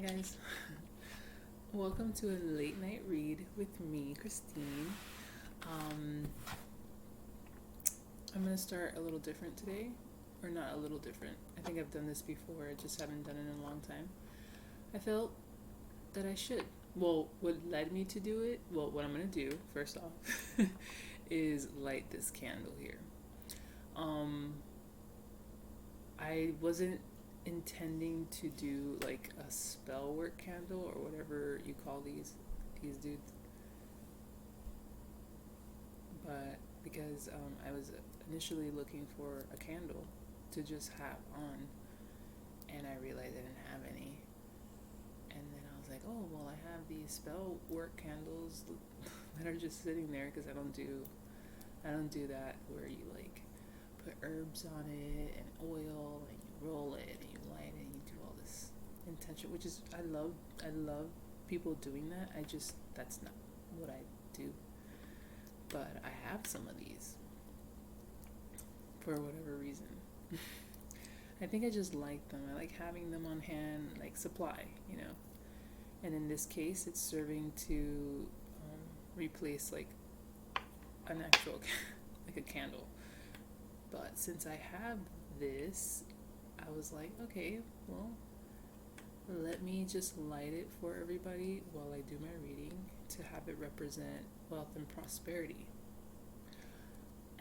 guys. Welcome to a late night read with me, Christine. Um, I'm going to start a little different today. Or not a little different. I think I've done this before, I just haven't done it in a long time. I felt that I should. Well, what led me to do it, what I'm going to do, first off, is light this candle here. I wasn't intending to do like a spell work candle or whatever you call these dudes, but because I was initially looking for a candle to just have on, and I realized I didn't have any, and then I was like, oh well, I have these spell work candles that are just sitting there, because I don't do that where you like put herbs on it and oil and you roll it and you light it and you do all this intention, which is I love people doing that. That's not what I do. But I have some of these for whatever reason. I think I just like them. I like having them on hand, like supply, And in this case, it's serving to replace like an actual like a candle. But since I have this, I was like, okay, well, let me just light it for everybody while I do my reading to have it represent wealth and prosperity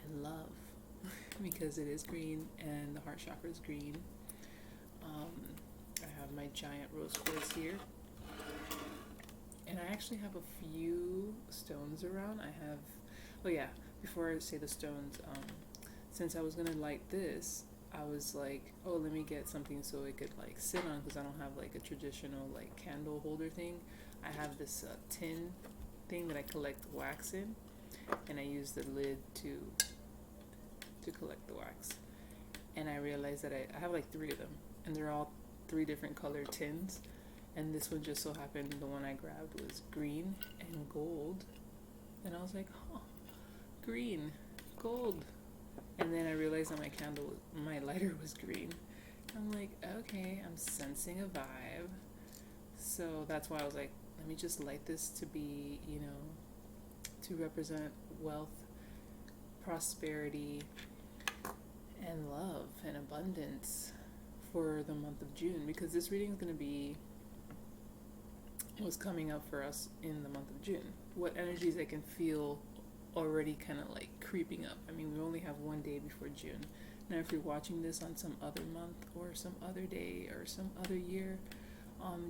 and love, because it is green and the heart chakra is green. I have my giant rose quartz here, and I actually have a few stones around. Before I say the stones, since I was gonna light this, I was like, oh, let me get something so it could like sit on, because I don't have like a traditional like candle holder thing. I have this tin thing that I collect wax in, and I use the lid to collect the wax. And I realized that I have like 3 of them, and they're all 3 different colored tins, and this one just so happened, the one I grabbed was green and gold, and I was like, oh, green, gold. And then I realized that my lighter was green. I'm like, okay, I'm sensing a vibe. So that's why I was like, let me just light this to be, to represent wealth, prosperity, and love and abundance for the month of June. Because this reading is going to be what's coming up for us in the month of June. What energies I can feel already kind of like creeping up. I mean, we only have 1 day before June. Now, if you're watching this on some other month or some other day or some other year,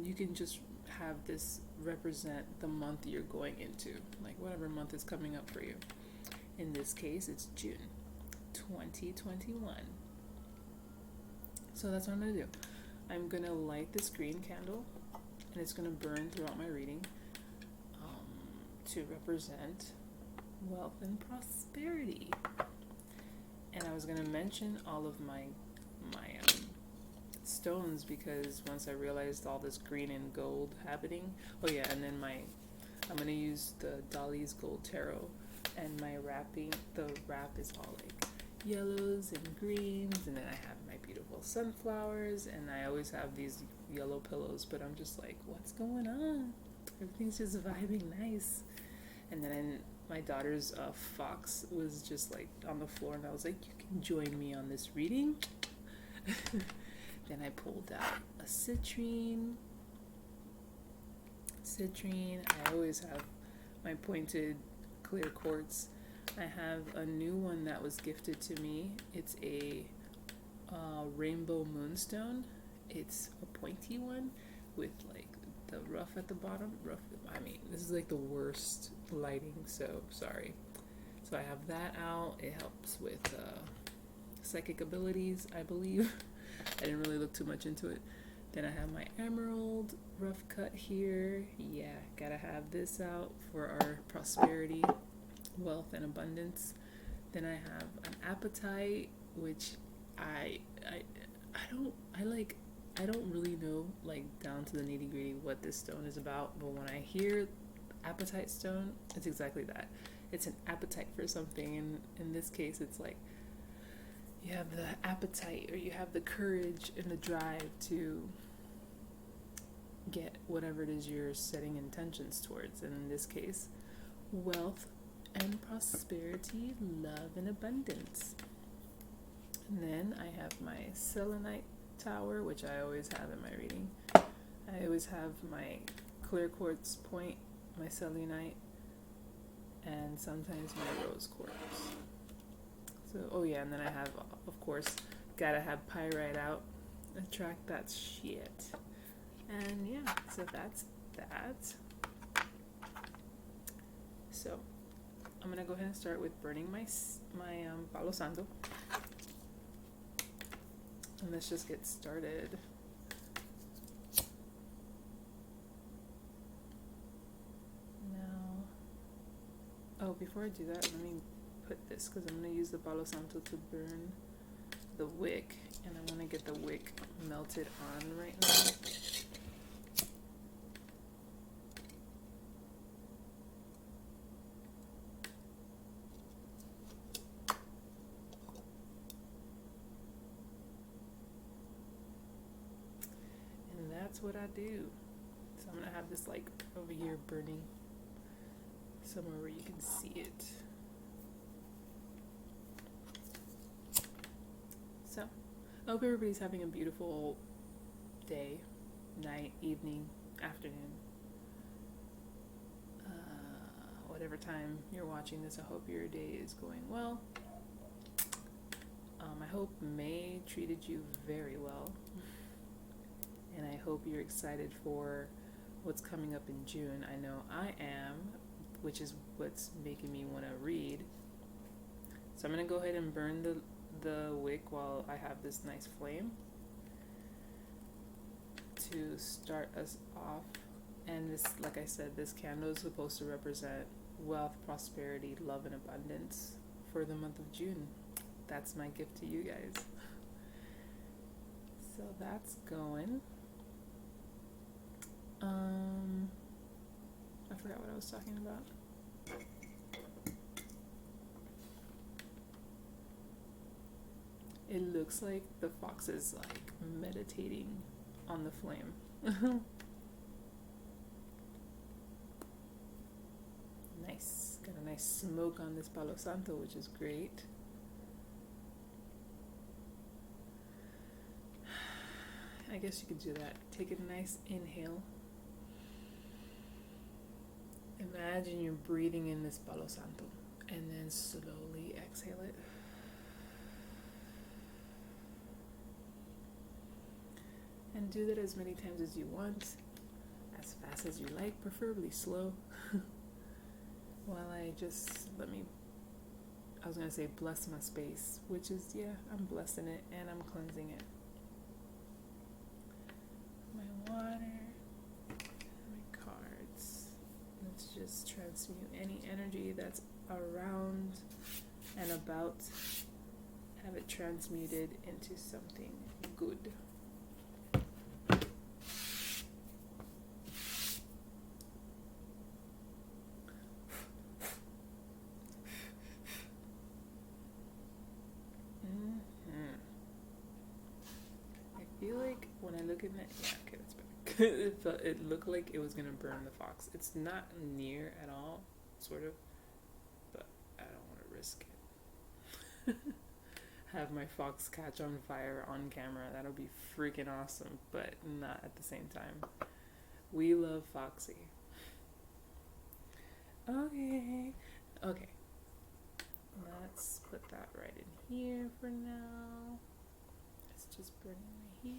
you can just have this represent the month you're going into, like whatever month is coming up for you. In this case, it's June 2021. So that's what I'm going to do. I'm going to light this green candle, and it's going to burn throughout my reading to represent wealth and prosperity. And I was going to mention all of my stones, because once I realized all this green and gold happening, and then I'm going to use the Dolly's Gold Tarot, and the wrap is all like yellows and greens, and then I have my beautiful sunflowers, and I always have these yellow pillows, but I'm just like, what's going on? Everything's just vibing nice. And then my daughter's fox was just like on the floor, and I was like, you can join me on this reading. Then I pulled out a citrine. I always have my pointed clear quartz. I have a new one that was gifted to me. It's a rainbow moonstone. It's a pointy one with like the rough at the bottom. This is like the worst lighting, so sorry. So I have that out. It helps with psychic abilities, I believe. I didn't really look too much into it. Then I have my emerald rough cut here. Yeah, gotta have this out for our prosperity, wealth, and abundance. Then I have an apatite, which I don't really know like down to the nitty gritty what this stone is about, but when I hear apatite stone, it's exactly that. It's an appetite for something, and in this case it's like you have the appetite, or you have the courage and the drive to get whatever it is you're setting intentions towards. And in this case, wealth and prosperity, love and abundance. And then I have my selenite tower, which I always have in my reading. I always have my clear quartz point, my selenite, and sometimes my rose quartz. So, oh yeah, and then I have, of course, gotta have pyrite out. Attract that shit. And yeah, so that's that. So, I'm gonna go ahead and start with burning my Palo Santo. And let's just get started. Now, oh, before I do that, let me put this, because I'm going to use the Palo Santo to burn the wick, and I want to get the wick melted on right now. That's what I do. So I'm gonna have this like over here burning somewhere where you can see it. So I hope everybody's having a beautiful day, night, evening, afternoon, whatever time you're watching this. I hope your day is going well. I hope May treated you very well. And I hope you're excited for what's coming up in June. I know I am, which is what's making me want to read. So I'm going to go ahead and burn the wick while I have this nice flame to start us off. And this, like I said, this candle is supposed to represent wealth, prosperity, love, and abundance for the month of June. That's my gift to you guys. So that's going. I forgot what I was talking about. It looks like the fox is like meditating on the flame. Nice. Got a nice smoke on this Palo Santo, which is great. I guess you could do that. Take a nice inhale. Imagine you're breathing in this Palo Santo and then slowly exhale it. And do that as many times as you want, as fast as you like, preferably slow. While I was going to say bless my space, which is, yeah, I'm blessing it and I'm cleansing it. My water, my cards. Let's just transmute any energy that's around and about. Have it transmuted into something good. I feel like when I look at that, yeah, okay, that's better. It looked like it was gonna burn the fox. It's not near at all, sort of, but I don't want to risk it. Have my fox catch on fire on camera. That'll be freaking awesome, but not at the same time. We love Foxy. Okay. Let's put that right in here for now. It's just burning right here.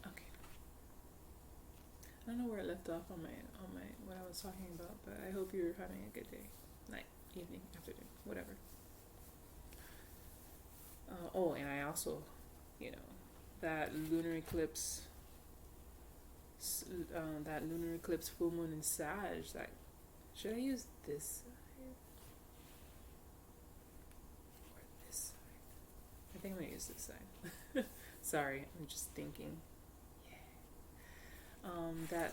Okay. I don't know where I left off on my what I was talking about, but I hope you're having a good day, night, evening, afternoon, whatever. And I also, that lunar eclipse. That lunar eclipse full moon in Sag. Should I use this side or this side? I think I'm gonna use this side. Sorry, I'm just thinking. Yeah. That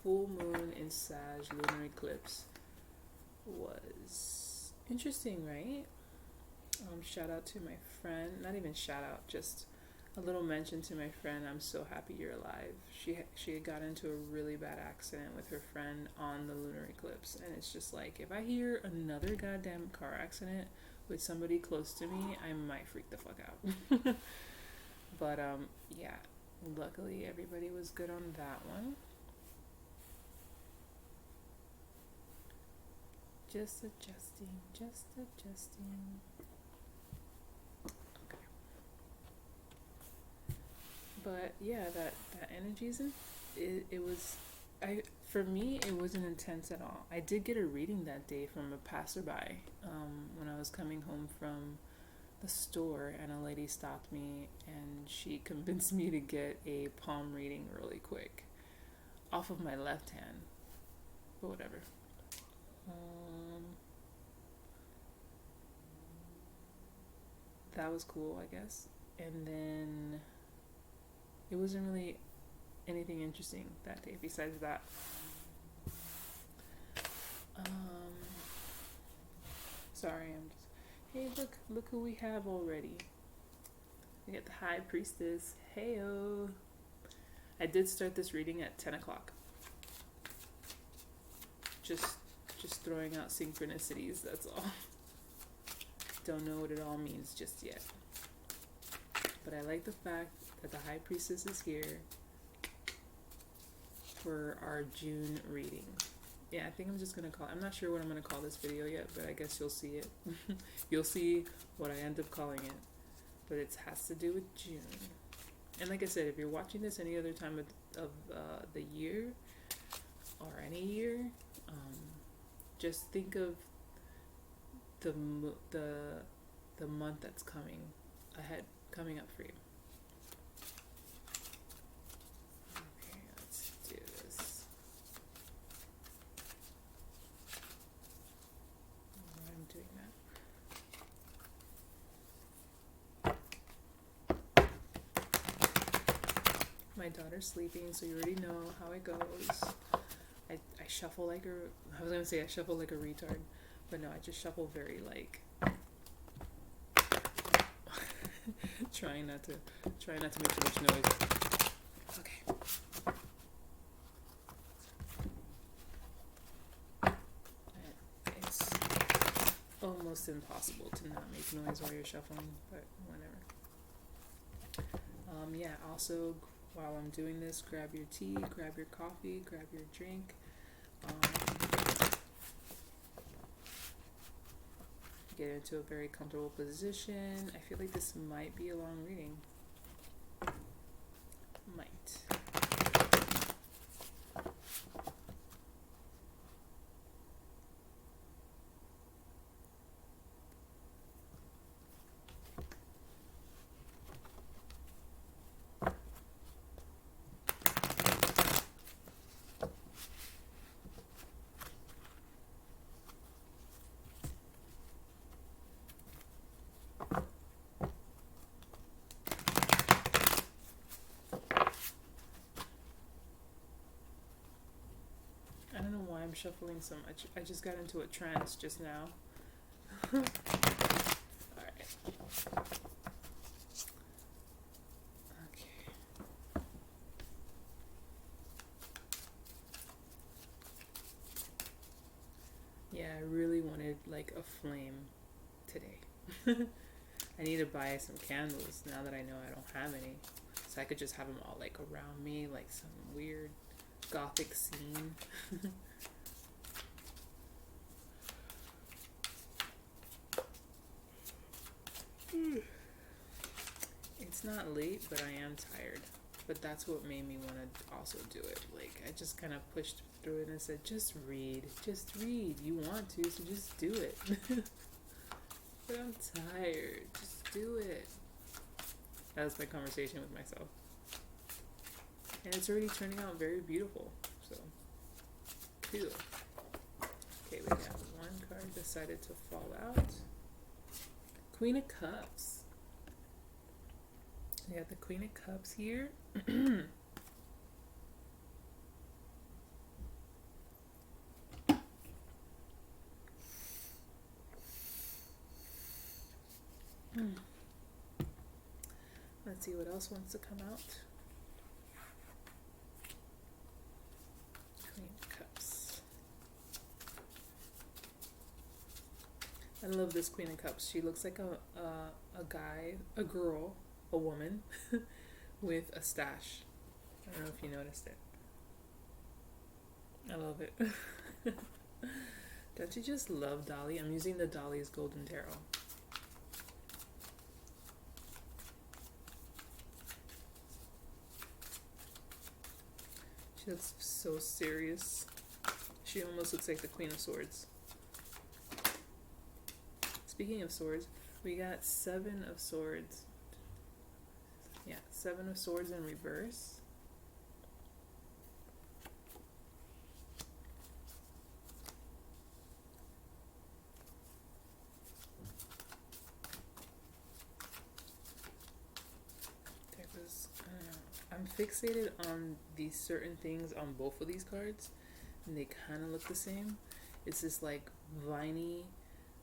full moon in Sag lunar eclipse was interesting, right? Shout out to my friend. Not even shout out, just a little mention to my friend. I'm so happy you're alive. She had got into a really bad accident with her friend on the lunar eclipse, and it's just like, if I hear another goddamn car accident with somebody close to me, I might freak the fuck out. But yeah, luckily everybody was good on that one. Just adjusting. Okay. But yeah, that energy's in it was, for me it wasn't intense at all. I did get a reading that day from a passerby when I was coming home from the store, and a lady stopped me and she convinced me to get a palm reading really quick off of my left hand, but whatever. That was cool, I guess. And then it wasn't really anything interesting that day besides that. Sorry, I'm just, hey, look who we have already. We got the High Priestess. Heyo. I did start this reading at 10 o'clock. Just throwing out synchronicities, that's all. Don't know what it all means just yet. But I like the fact that the High Priestess is here for our June reading. Yeah, I think I'm just going to I'm not sure what I'm going to call this video yet, but I guess you'll see it. You'll see what I end up calling it. But it has to do with June. And like I said, if you're watching this any other time of the year, or any year, just think of the month that's coming up for you. Okay, let's do this. I'm doing that. My daughter's sleeping, so you already know how it goes. I shuffle like I was gonna say I shuffle like a retard, but no, I just shuffle very like trying not to make too much noise. Okay. It's almost impossible to not make noise while you're shuffling, but whatever. Yeah, also, while I'm doing this, grab your tea, grab your coffee, grab your drink. Get into a very comfortable position. I feel like this might be a long reading. Might. I'm shuffling so much. I just got into a trance just now. Alright. Okay. Yeah, I really wanted like a flame today. I need to buy some candles now that I know I don't have any. So I could just have them all like around me, like some weird gothic scene. It's not late, but I am tired. But that's what made me want to also do it. Like, I just kind of pushed through it and said, just read. Just read. You want to, so just do it. But I'm tired. Just do it. That was my conversation with myself. And it's already turning out very beautiful. So, cool. Okay, we got one card decided to fall out. Queen of Cups. We got the Queen of Cups here. Let's see what else wants to come out. Queen of Cups. I love this Queen of Cups. She looks like a guy, a girl, a woman with a stash. I don't know if you noticed it. I love it. Don't you just love Dolly? I'm using the Dolly's Golden Tarot. She looks so serious. She almost looks like the Queen of Swords. Speaking of swords, we got 7 of Swords. Yeah, 7 of Swords in reverse. I'm fixated on these certain things on both of these cards, and they kind of look the same. It's this like viney,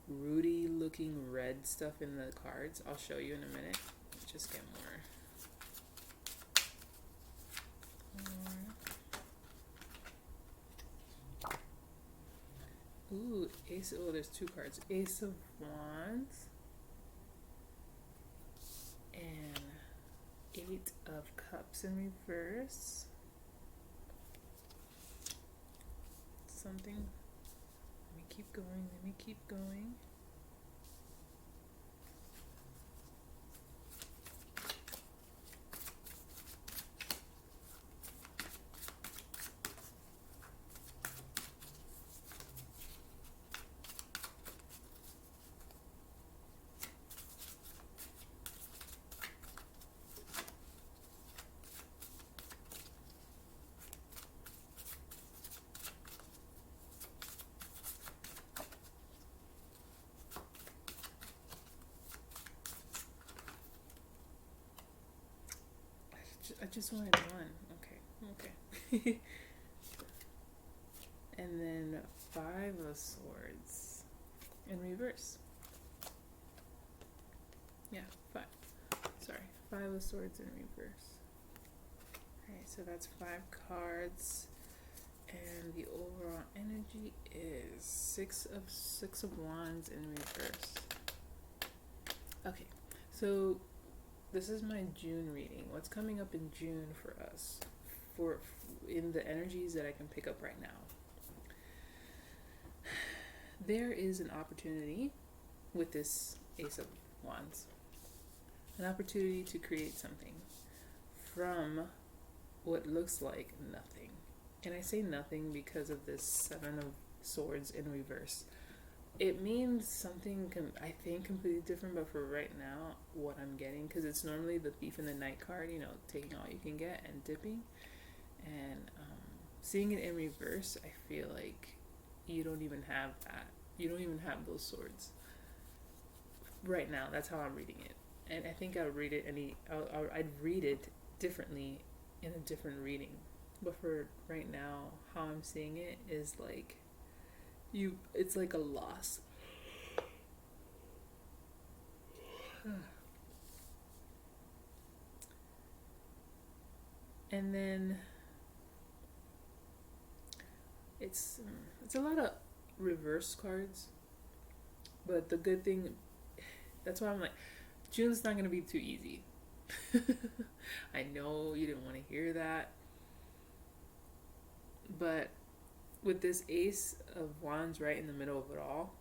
rooty looking red stuff in the cards. I'll show you in a minute. Just get more. Ooh, Ace. Oh, there's 2 cards. Ace of Wands and 8 of Cups in reverse. Something. Let me keep going. Let me keep going. I just wanted 1. Okay. And then 5 of Swords in reverse. Yeah, 5. Sorry, 5 of Swords in reverse. Alright, so that's 5 cards. And the overall energy is 6 of Wands in reverse. Okay, so this is my June reading. What's coming up in June for us, in the energies that I can pick up right now? There is an opportunity with this Ace of Wands. An opportunity to create something from what looks like nothing. And I say nothing because of this 7 of Swords in reverse. It means something, I think, completely different, but for right now, what I'm getting, because it's normally the Thief in the Night card, you know, taking all you can get and dipping. And seeing it in reverse, I feel like you don't even have that. You don't even have those swords. Right now, that's how I'm reading it. And I think I would read it I'd read it differently in a different reading. But for right now, how I'm seeing it is like, it's like a loss. And then it's a lot of reverse cards, but the good thing, that's why I'm like, June's not going to be too easy. I know you didn't want to hear that, but with this Ace of Wands right in the middle of it all,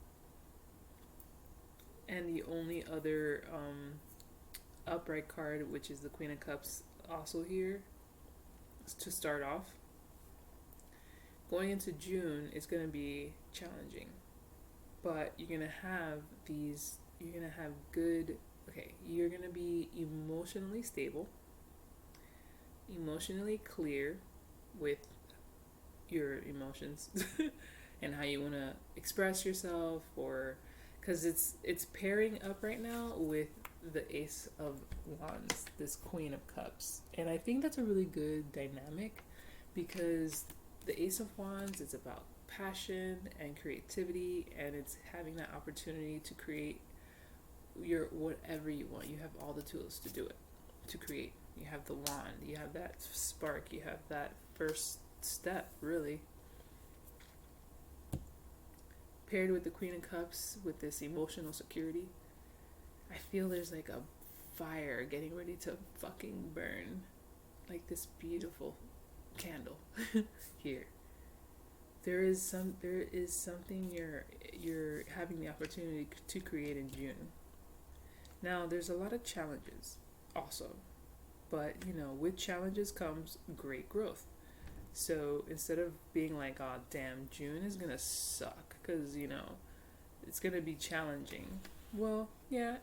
and the only other upright card, which is the Queen of Cups, also here to start off, going into June is going to be challenging, but you're going to have you're going to be emotionally stable, emotionally clear with your emotions and how you want to express yourself, or because it's pairing up right now with the Ace of Wands, this Queen of Cups, and I think that's a really good dynamic, because the Ace of Wands is about passion and creativity, and it's having that opportunity to create your whatever you want. You have all the tools to do it. to create. You have the wand, you have that spark, you have that first step, really. Paired with the Queen of Cups, with this emotional security, I feel there's like a fire getting ready to fucking burn. Like this beautiful candle here. There is something you're having the opportunity to create in June. Now there's a lot of challenges also. But, with challenges comes great growth. So instead of being like, oh, damn, June is going to suck because, it's going to be challenging. Well, yeah,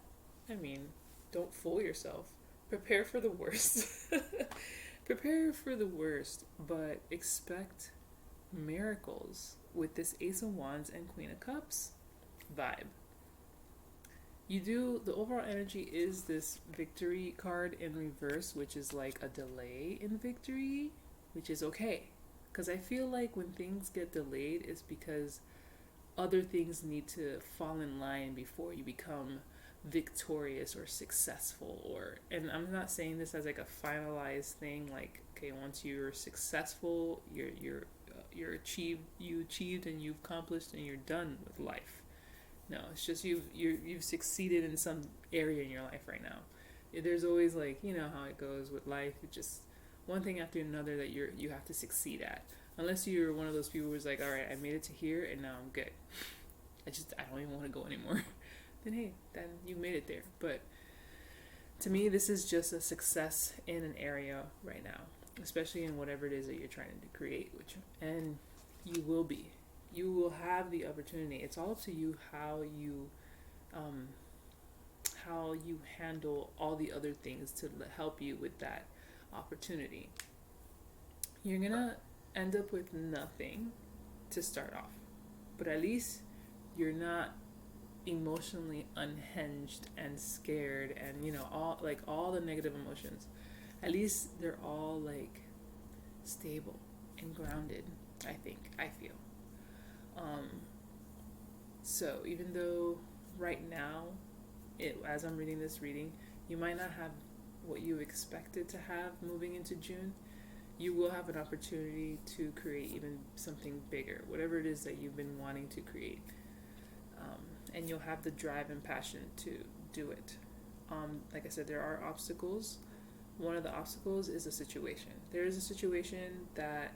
don't fool yourself. Prepare for the worst. Prepare for the worst, but expect miracles with this Ace of Wands and Queen of Cups vibe. The overall energy is this victory card in reverse, which is like a delay in victory, which is okay. Because I feel like when things get delayed, it's because other things need to fall in line before you become victorious or successful. And I'm not saying this as like a finalized thing, like, okay, once you're successful, you achieved and you've accomplished and you're done with life. No, it's just you've succeeded in some area in your life right now. There's always like, how it goes with life. It's just one thing after another that you have to succeed at. Unless you're one of those people who's like, all right, I made it to here and now I'm good. I don't even want to go anymore. Then hey, then you made it there. But to me, this is just a success in an area right now, especially in whatever it is that you're trying to create, and you will be. You will have the opportunity. It's all up to you how you handle all the other things to help you with that opportunity. You're gonna end up with nothing to start off, but at least you're not emotionally unhinged and scared and all the negative emotions. At least they're all like stable and grounded. I feel. So even though right now, as I'm reading this reading, you might not have what you expected to have moving into June, you will have an opportunity to create even something bigger, whatever it is that you've been wanting to create. And you'll have the drive and passion to do it. Like I said, there are obstacles. One of the obstacles is a situation. There is a situation that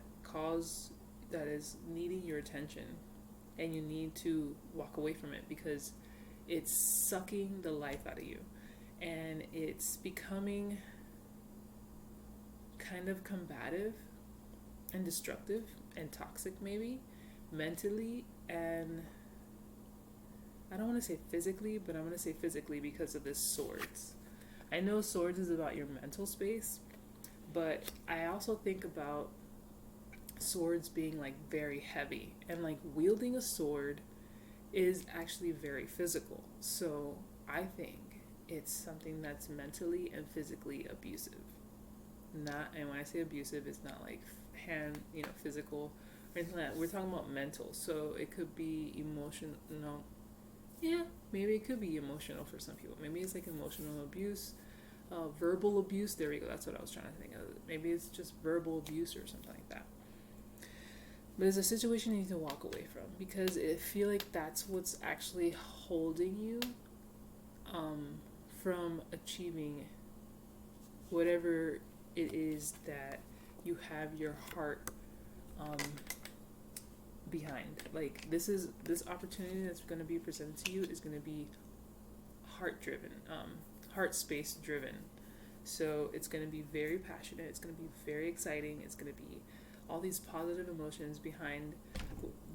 is needing your attention, and you need to walk away from it because it's sucking the life out of you, and it's becoming kind of combative and destructive and toxic, maybe mentally, and I don't want to say physically, but I'm going to say physically because of this swords. I know swords is about your mental space, but I also think about swords being like very heavy, and like wielding a sword is actually very physical. So I think it's something that's mentally and physically abusive. And when I say abusive, it's not like physical or anything like that. We're talking about mental. So it could be emotional. Yeah, maybe it could be emotional for some people. Maybe it's like emotional abuse, verbal abuse. There we go. That's what I was trying to think of. Maybe it's just verbal abuse or something like that. But it's a situation you need to walk away from, because I feel like that's what's actually holding you from achieving whatever it is that you have your heart behind. Like this opportunity that's going to be presented to you is going to be heart driven, heart space driven. So it's going to be very passionate. It's going to be very exciting. It's going to be all these positive emotions behind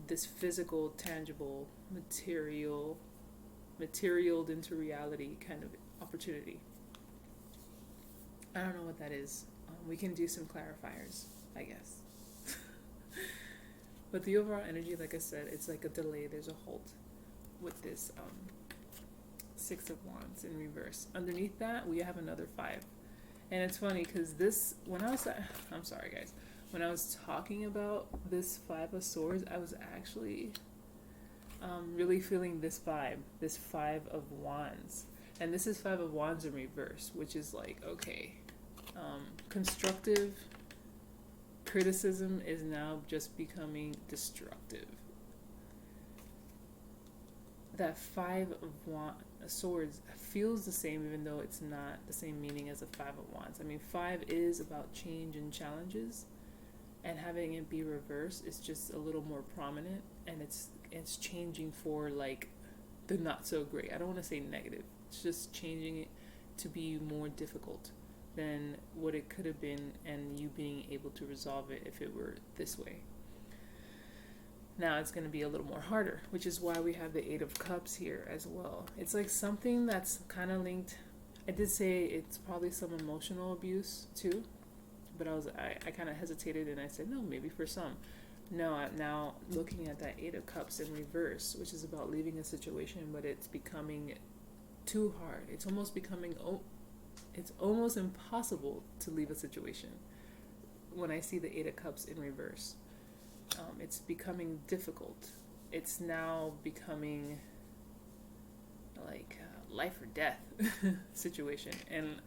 this physical, tangible, materialed into reality kind of opportunity. I don't know what that is. We can do some clarifiers, I guess. But the overall energy, like I said, it's like a delay. There's a halt with this Six of Wands in reverse. Underneath that, we have another 5. And it's funny because I'm sorry guys, when I was talking about this 5 of Swords, I was actually really feeling this vibe, this 5 of Wands. And this is Five of Wands in reverse, which is like, okay, constructive criticism is now just becoming destructive. That Five of Swords feels the same, even though it's not the same meaning as a Five of Wands. I mean, 5 is about change and challenges, and having it be reversed is just a little more prominent, and it's changing for like the not so great. I don't want to say negative. It's just changing it to be more difficult than what it could have been, and you being able to resolve it if it were this way. Now it's going to be a little more harder, which is why we have the Eight of Cups here as well. It's like something that's kind of linked. I did say it's probably some emotional abuse too, but I kind of hesitated and I said, no, maybe for some. No, I'm now looking at that Eight of Cups in reverse, which is about leaving a situation, but it's becoming too hard. It's almost impossible to leave a situation when I see the Eight of Cups in reverse. It's becoming difficult. It's now becoming like life or death situation. And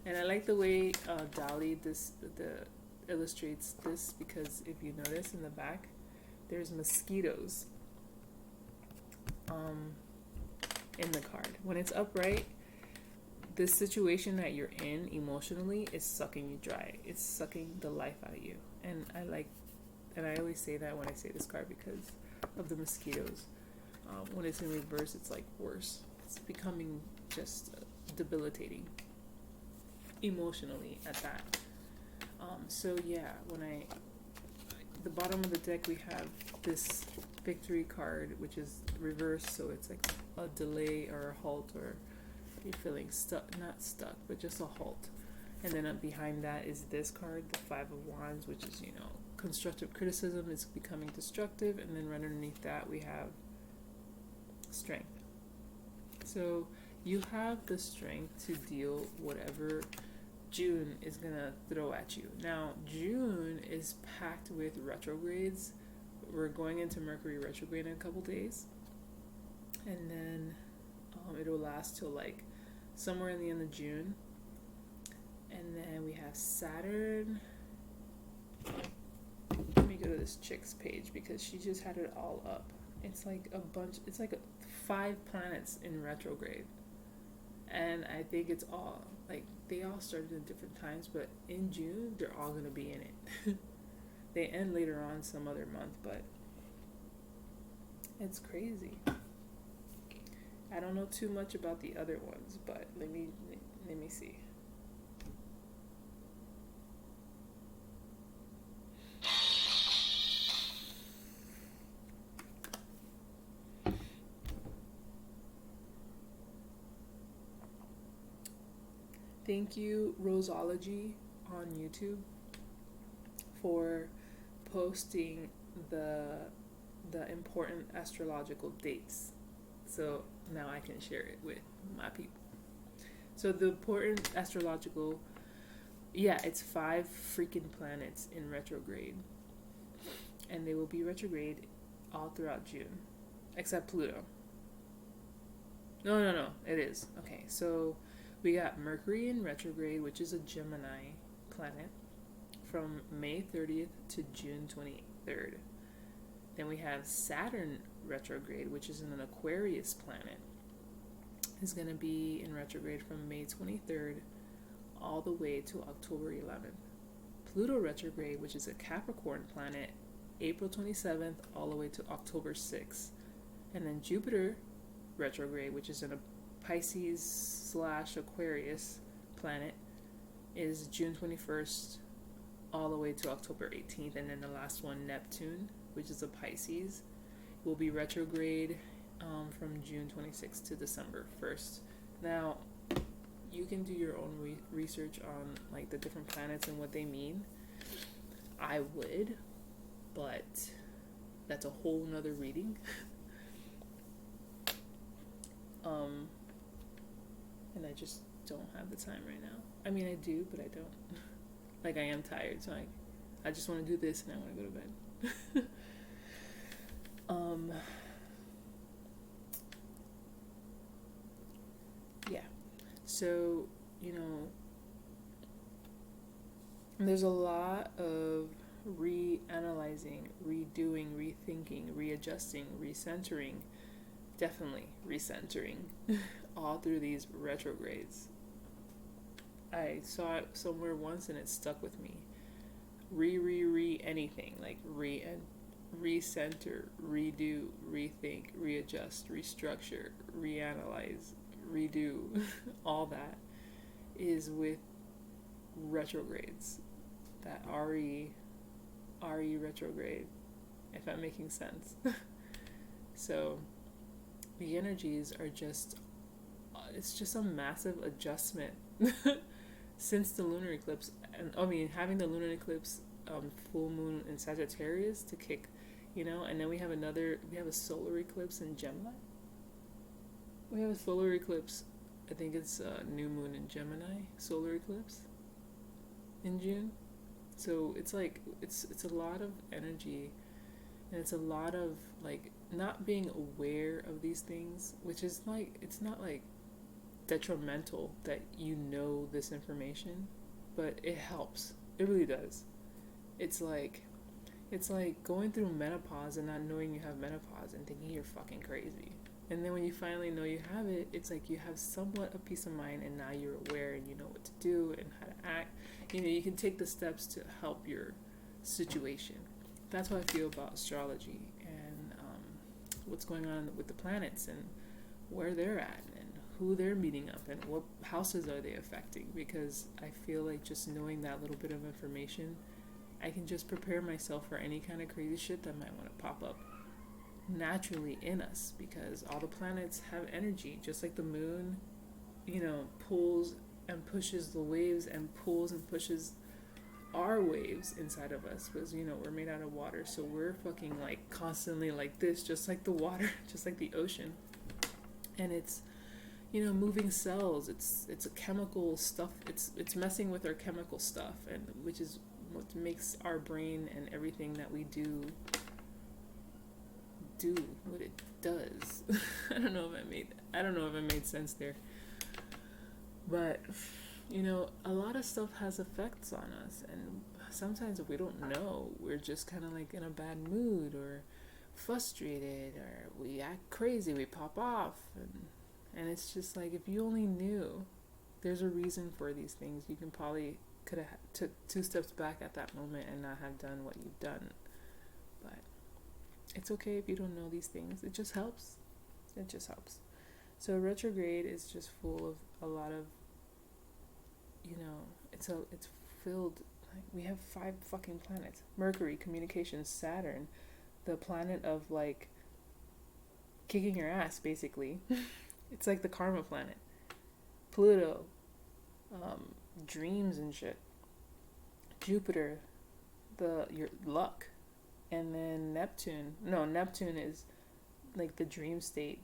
I like the way Dali illustrates this, because if you notice in the back, there's mosquitoes in the card. When it's upright, this situation that you're in emotionally is sucking you dry. It's sucking the life out of you. And I always say that when I say this card because of the mosquitoes. When it's in reverse, it's like worse. It's becoming just debilitating emotionally at that. So yeah, the bottom of the deck, we have this victory card, which is reversed, so it's like a delay or a halt, or you're feeling stuck, not stuck, but just a halt. And then behind that is this card, the Five of Wands, which is, constructive criticism is becoming destructive. And then right underneath that, we have strength. So you have the strength to deal whatever June is going to throw at you. Now, June is packed with retrogrades. We're going into Mercury retrograde in a couple days. And then it'll last till like somewhere in the end of June. And then we have Saturn. Let me go to this chick's page because she just had it all up. It's like a bunch, it's like 5 planets in retrograde. And I think it's all, like, they all started in different times, but in June, they're all going to be in it. They end later on some other month, but it's crazy. I don't know too much about the other ones, but let me see. Thank you, Rosology on YouTube, for posting the important astrological dates. So now I can share it with my people. So the important astrological, it's 5 freaking planets in retrograde. And they will be retrograde all throughout June, except Pluto. No, it is. Okay, so we got Mercury in retrograde, which is a Gemini planet, from May 30th to June 23rd. Then we have Saturn retrograde, which is an Aquarius planet. It's going to be in retrograde from May 23rd all the way to October 11th. Pluto retrograde, which is a Capricorn planet, April 27th all the way to October 6th. And then Jupiter retrograde, which is in a Pisces/Aquarius planet, is June 21st all the way to October 18th. And then the last one, Neptune, which is a Pisces, will be retrograde from June 26th to December 1st. Now, you can do your own research on like the different planets and what they mean. I would, but that's a whole nother reading. And I just don't have the time right now. I mean, I do, but I don't. Like, I am tired, so I just want to do this and I want to go to bed. So, you know, there's a lot of reanalyzing, redoing, rethinking, readjusting, recentering, definitely recentering, all through these retrogrades. I saw it somewhere once and it stuck with me. Re anything, like recenter, redo, rethink, readjust, restructure, reanalyze, redo. All that is with retrogrades. That RE retrograde, if I'm making sense. So the energies are just, it's just a massive adjustment since the lunar eclipse. And I mean, having the lunar eclipse, full moon in Sagittarius to kick, and then we have a solar eclipse in Gemini. We have a solar eclipse, I think it's new moon in Gemini, solar eclipse in June. So it's like, it's a lot of energy, and it's a lot of like not being aware of these things, which is like, it's not like detrimental that this information, but it helps. It really does. It's like going through menopause and not knowing you have menopause and thinking you're fucking crazy. And then when you finally know you have it, it's like you have somewhat of peace of mind, and now you're aware and you know what to do and how to act. You can take the steps to help your situation. That's how I feel about astrology and what's going on with the planets and where they're at and who they're meeting up and what houses are they affecting. Because I feel like just knowing that little bit of information, I can just prepare myself for any kind of crazy shit that might want to pop up naturally in us, because all the planets have energy, just like the moon, pulls and pushes the waves and pulls and pushes our waves inside of us, because we're made out of water, so we're fucking like constantly like this, just like the water, just like the ocean. And it's moving cells, it's a chemical stuff, it's messing with our chemical stuff, and which is what makes our brain and everything that we do what it does. I don't know if I made sense there. But a lot of stuff has effects on us, and sometimes if we don't know, we're just kind of like in a bad mood or frustrated, or we act crazy, we pop off, and it's just like, if you only knew there's a reason for these things, you could have took 2 steps back at that moment and not have done what you've done. But it's okay if you don't know these things. It just helps. So retrograde is just full of a lot of, it's filled, like, we have 5 fucking planets. Mercury, communications. Saturn, the planet of like kicking your ass, basically. It's like the karma planet. Pluto, dreams and shit. Jupiter, your luck. And then Neptune is like the dream state,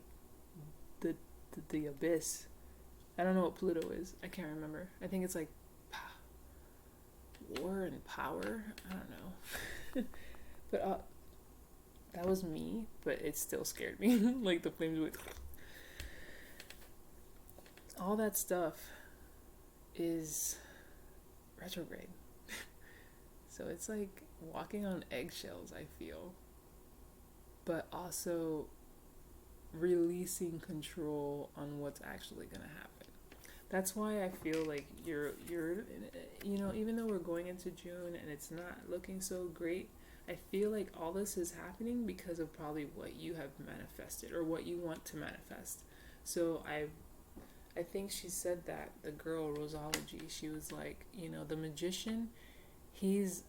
the abyss. I don't know what Pluto is. I can't remember. I think it's like war and power. I don't know. But that was me, but it still scared me. Like the flames would. All that stuff is retrograde. So it's like walking on eggshells, I feel, but also releasing control on what's actually going to happen. That's why I feel like you're even though we're going into June and it's not looking so great, I feel like all this is happening because of probably what you have manifested or what you want to manifest. So I think she said that, the girl Rosology, she was like, the magician, he's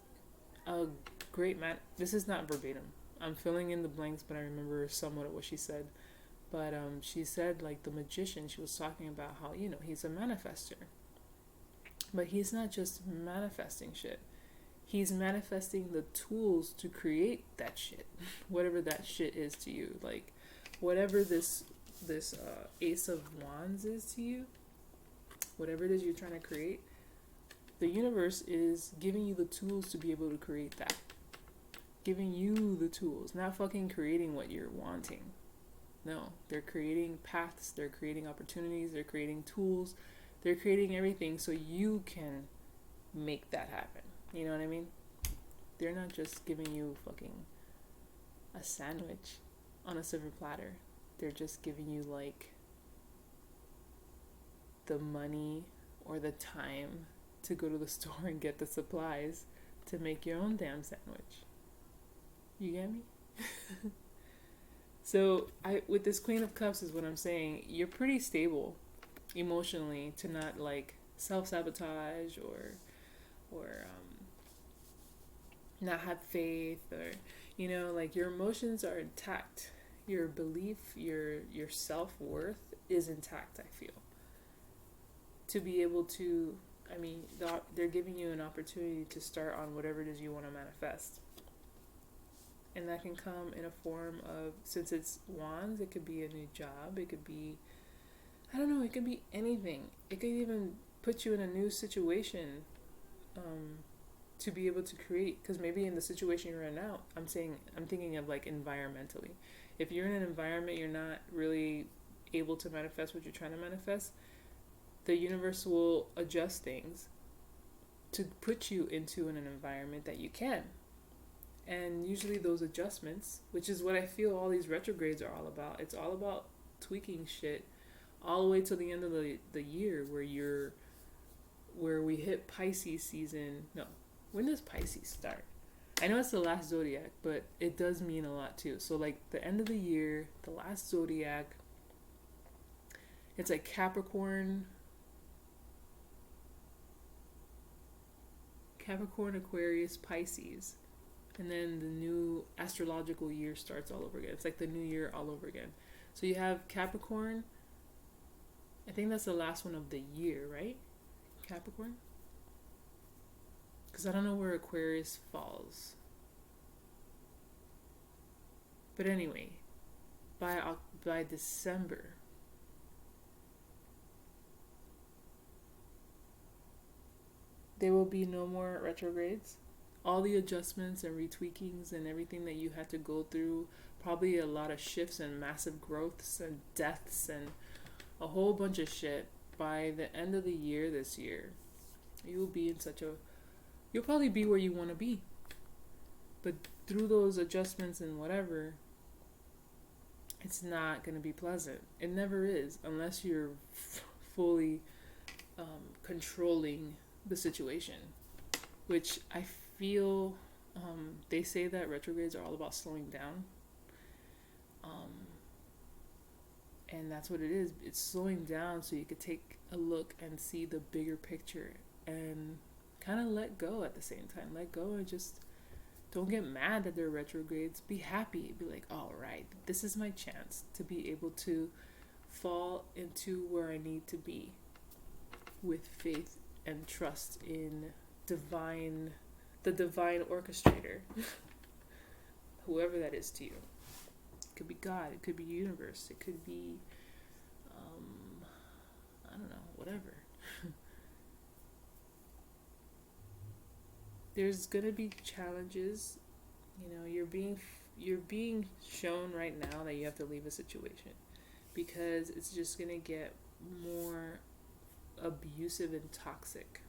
a great man. This is not verbatim. I'm filling in the blanks, but I remember somewhat of what she said. But she said, like, the magician, she was talking about how, he's a manifester. But he's not just manifesting shit. He's manifesting the tools to create that shit. Whatever that shit is to you. Like, whatever this Ace of Wands is to you, whatever it is you're trying to create, the universe is giving you the tools to be able to create that. Giving you the tools, not fucking creating what you're wanting. No, they're creating paths, they're creating opportunities, they're creating tools, They're creating everything so you can make that happen. You know what I mean? They're not just giving you fucking a sandwich on a silver platter. They're just giving you like the money or the time to go to the store and get the supplies to make your own damn sandwich. You get me? So with this Queen of Cups is what I'm saying. You're pretty stable emotionally to not like self-sabotage or not have faith, or like your emotions are intact. Your belief, your self-worth is intact, I feel. To be able to, they're giving you an opportunity to start on whatever it is you want to manifest. And that can come in a form of, since it's wands, it could be a new job, it could be, I don't know, it could be anything. It could even put you in a new situation to be able to create. Because maybe in the situation you're in now, I'm thinking of like environmentally. If you're in an environment you're not really able to manifest what you're trying to manifest, the universe will adjust things to put you into an environment that you can. And usually those adjustments, which is what I feel all these retrogrades are all about, it's all about tweaking shit all the way till the end of the year where we hit Pisces season. No, when does Pisces start? I know it's the last zodiac, but it does mean a lot too. So like the end of the year, the last zodiac, it's like Capricorn, Aquarius, Pisces. And then the new astrological year starts all over again. It's like the new year all over again. So you have Capricorn. I think that's the last one of the year, right? Capricorn? Because I don't know where Aquarius falls. But anyway, by December, there will be no more retrogrades. All the adjustments and retweakings and everything that you had to go through, probably a lot of shifts and massive growths and deaths and a whole bunch of shit. By the end of the year this year, you'll probably be where you want to be. But through those adjustments and whatever, it's not going to be pleasant. It never is, unless you're fully controlling the situation, which I feel they say that retrogrades are all about slowing down, and that's what it is. It's slowing down so you could take a look and see the bigger picture and kind of let go at the same time. Let go and just don't get mad that they're retrogrades. Be happy. Be like, all right, this is my chance to be able to fall into where I need to be with faith and trust in the divine orchestrator, whoever that is to you. It could be God, it could be universe, it could be I don't know, whatever. There's gonna be challenges. You're being shown right now that you have to leave a situation because it's just gonna get more abusive and toxic.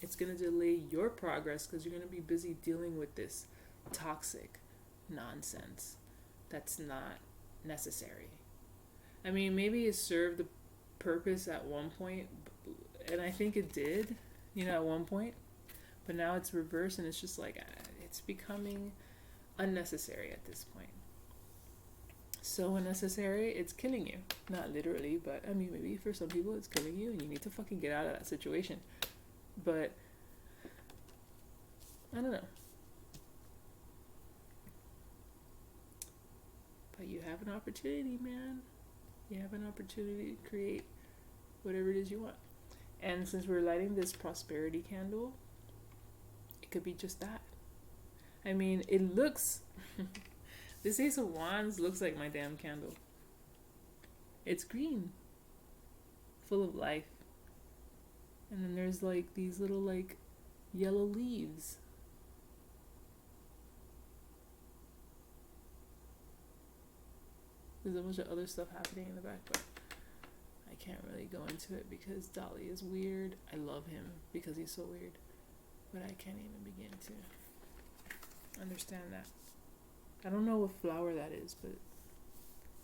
It's going to delay your progress because you're going to be busy dealing with this toxic nonsense that's not necessary. Maybe it served the purpose at one point, and I think it did, at one point, but now it's reversed and it's just like, it's becoming unnecessary at this point. So unnecessary, it's killing you. Not literally, but maybe for some people it's killing you and you need to fucking get out of that situation. But I don't know. But you have an opportunity, man. You have an opportunity to create whatever it is you want. And since we're lighting this prosperity candle, it could be just that. It looks this Ace of Wands looks like my damn candle. It's green, full of life. And then there's like these little like yellow leaves. There's a bunch of other stuff happening in the back, but I can't really go into it because Dolly is weird. I love him because he's so weird, but I can't even begin to understand that. I don't know what flower that is, but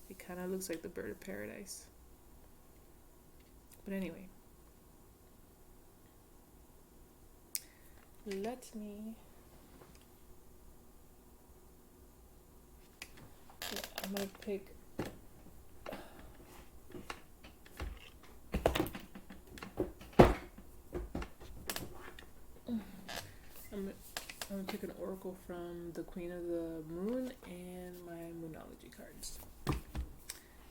it kind of looks like the bird of paradise. But anyway, let me... Yeah, I'm going to pick... I'm going to pick an oracle from the Queen of the Moon and my Moonology cards.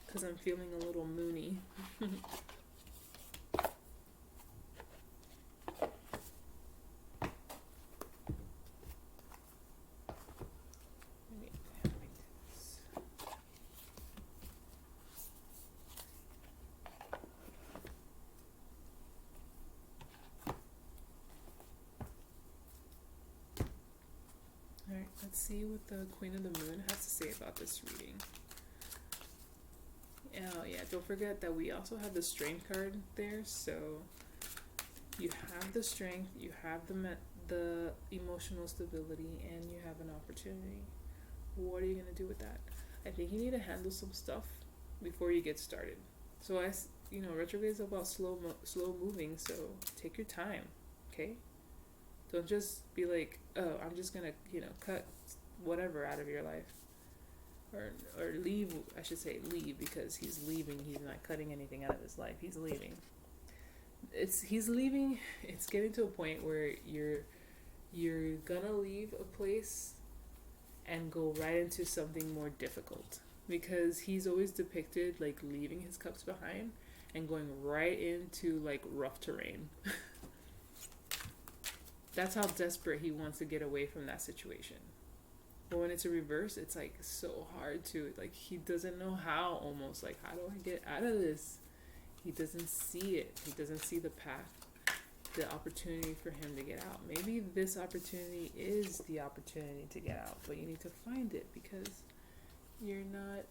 Because I'm feeling a little moony. Alright, let's see what the Queen of the Moon has to say about this reading. Oh yeah, don't forget that we also have the Strength card there, so you have the strength, you have the emotional stability, and you have an opportunity. What are you going to do with that? I think you need to handle some stuff before you get started. So retrograde is about slow moving, so take your time, okay? Don't just be like, oh, I'm just gonna, cut whatever out of your life. Or leave, I should say leave, because he's leaving. He's not cutting anything out of his life. He's leaving. He's leaving. It's getting to a point where you're gonna leave a place and go right into something more difficult. Because he's always depicted like leaving his cups behind and going right into like rough terrain. That's how desperate he wants to get away from that situation. But when it's a reverse, it's like so hard to, like, he doesn't know how, almost like, how do I get out of this? He doesn't see it. He doesn't see the path, the opportunity for him to get out. Maybe this opportunity is the opportunity to get out, but you need to find it because you're not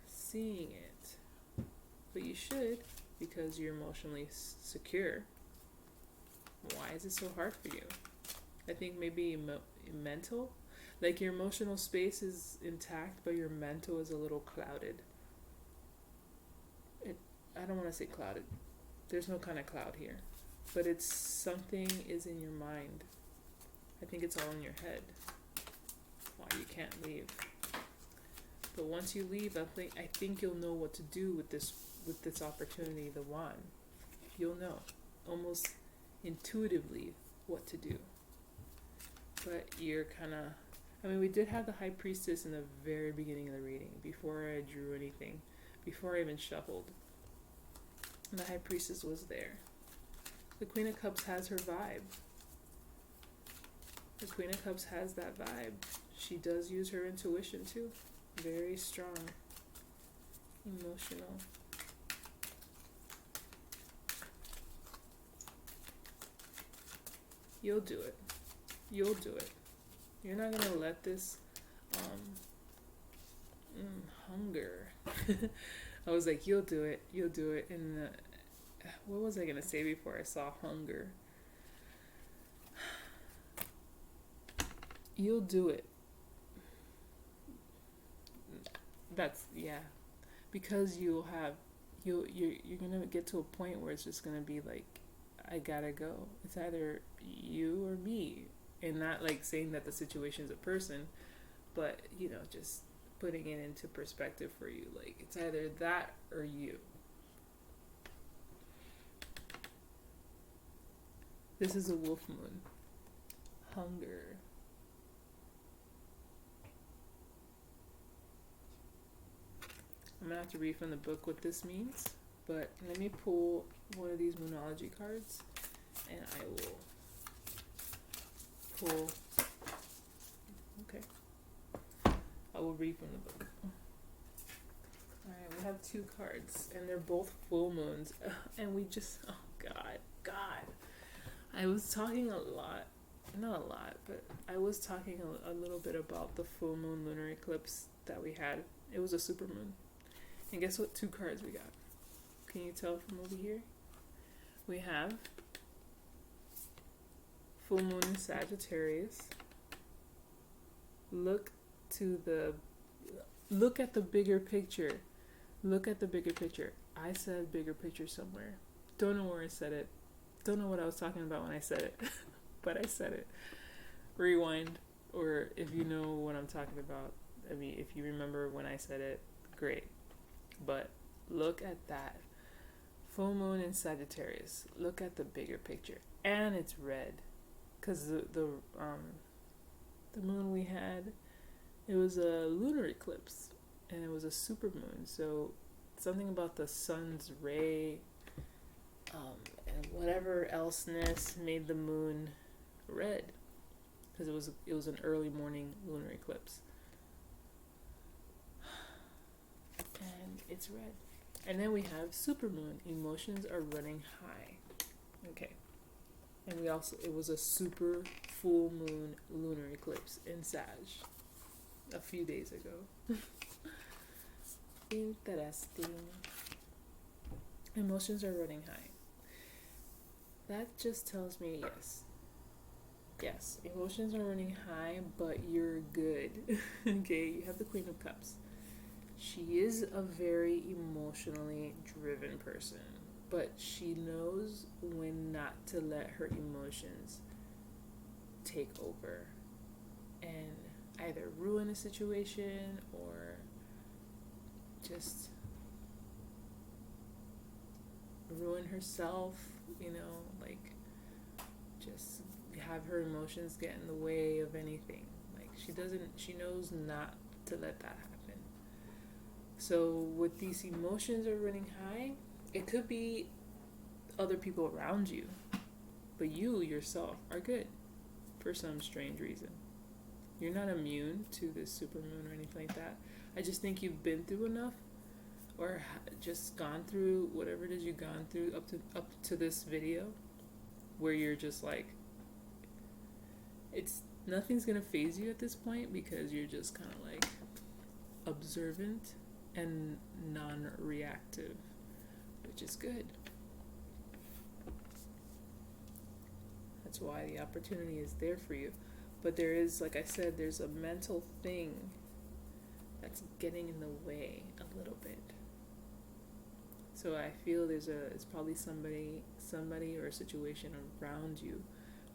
seeing it. But you should, because you're emotionally secure. Why is it so hard for you? I think maybe mental. Like your emotional space is intact, but your mental is a little clouded. I don't want to say clouded. There's no kind of cloud here. But it's something is in your mind. I think it's all in your head. Why you can't leave. But once you leave, I think you'll know what to do with this opportunity, the wand. You'll know. Almost intuitively what to do. But you're kind of... we did have the High Priestess in the very beginning of the reading, before I drew anything, before I even shuffled. And the High Priestess was there. The Queen of Cups has her vibe. The Queen of Cups has that vibe. She does use her intuition too. Very strong. Emotional. You'll do it. You'll do it. You're not going to let this hunger. I was like, you'll do it. You'll do it. And what was I going to say before I saw hunger? You'll do it. That's, yeah. Because you're going to get to a point where it's just going to be like, I gotta go. It's either you or me. And not like saying that the situation's a person, but, just putting it into perspective for you. Like, it's either that or you. This is a wolf moon. Hunger. I'm gonna have to read from the book what this means, but let me pull one of these Moonology cards and I will pull. Okay. I will read from the book. Alright, we have two cards and they're both full moons. And we just, oh God. I was talking a lot, not a lot, but I was talking a little bit about the full moon lunar eclipse that we had. It was a super moon. And guess what 2 cards we got? Can you tell from over here? We have full moon in Sagittarius. Look at the bigger picture. Look at the bigger picture. I said bigger picture somewhere. Don't know where I said it. Don't know what I was talking about when I said it. But I said it. Rewind. Or if you know what I'm talking about. I mean, if you remember when I said it, great. But look at that. Full moon in Sagittarius. Look at the bigger picture. And it's red. Because the moon we had, it was a lunar eclipse. And it was a super moon. So something about the sun's ray and whatever elseness made the moon red, because it was an early morning lunar eclipse, and it's red. And then we have supermoon. Emotions are running high. Okay. And it was a super full moon lunar eclipse in Sag a few days ago. Interesting. Emotions are running high. That just tells me yes, emotions are running high, but you're good. Okay, you have the Queen of Cups. She is a very emotionally driven person, but she knows when not to let her emotions take over and either ruin a situation or just ruin herself, like just have her emotions get in the way of anything. Like she knows not to let that happen. So with these emotions are running high, it could be other people around you, but you yourself are good for some strange reason. You're not immune to this supermoon or anything like that. I just think you've been through enough, or just gone through whatever it is you've gone through up to this video, where you're just like, nothing's gonna phase you at this point, because you're just kind of like observant and non-reactive, which is good. That's why the opportunity is there for you. But there is, like I said, there's a mental thing that's getting in the way a little bit. So I feel it's probably somebody or a situation around you